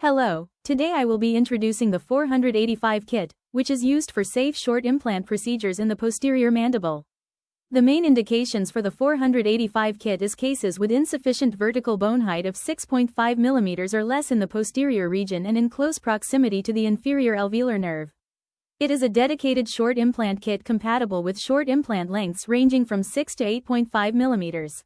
Hello, today I will be introducing the 485 kit, which is used for safe short implant procedures in the posterior mandible. The main indications for the 485 kit is cases with insufficient vertical bone height of 6.5 mm or less in the posterior region and in close proximity to the inferior alveolar nerve. It is a dedicated short implant kit compatible with short implant lengths ranging from 6 to 8.5 mm.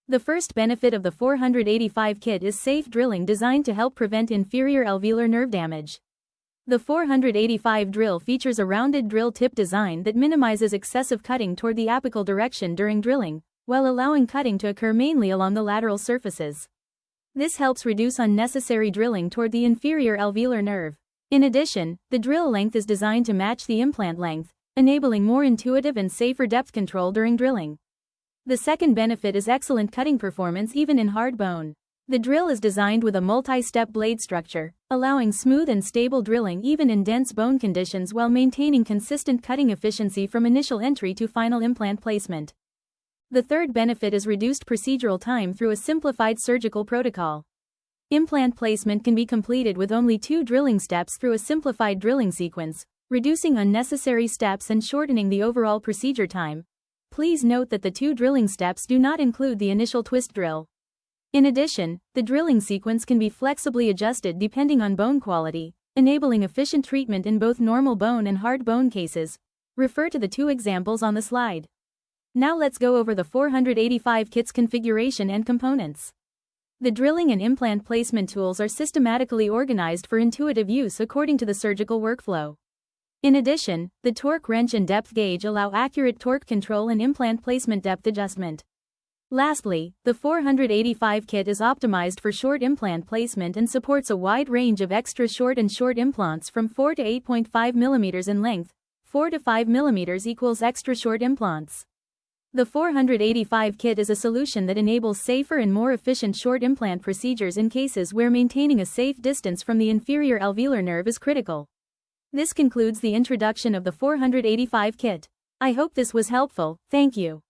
The first benefit of the 485 kit is safe drilling designed to help prevent inferior alveolar nerve damage. The 485 drill features a rounded drill tip design that minimizes excessive cutting toward the apical direction during drilling, while allowing cutting to occur mainly along the lateral surfaces. This helps reduce unnecessary drilling toward the inferior alveolar nerve. In addition, the drill length is designed to match the implant length, enabling more intuitive and safer depth control during drilling. The second benefit is excellent cutting performance even in hard bone. The drill is designed with a multi-step blade structure, allowing smooth and stable drilling even in dense bone conditions while maintaining consistent cutting efficiency from initial entry to final implant placement. The third benefit is reduced procedural time through a simplified surgical protocol. Implant placement can be completed with only 2 drilling steps through a simplified drilling sequence, reducing unnecessary steps and shortening the overall procedure time. Please note that the 2 drilling steps do not include the initial twist drill. In addition, the drilling sequence can be flexibly adjusted depending on bone quality, enabling efficient treatment in both normal bone and hard bone cases. Refer to the 2 examples on the slide. Now let's go over the 485 kit's configuration and components. The drilling and implant placement tools are systematically organized for intuitive use according to the surgical workflow. In addition, the torque wrench and depth gauge allow accurate torque control and implant placement depth adjustment. Lastly, the 485 kit is optimized for short implant placement and supports a wide range of extra short and short implants from 4 to 8.5 mm in length. 4 to 5 mm equals extra short implants. The 485 kit is a solution that enables safer and more efficient short implant procedures in cases where maintaining a safe distance from the inferior alveolar nerve is critical. This concludes the introduction of the 485 kit. I hope this was helpful. Thank you.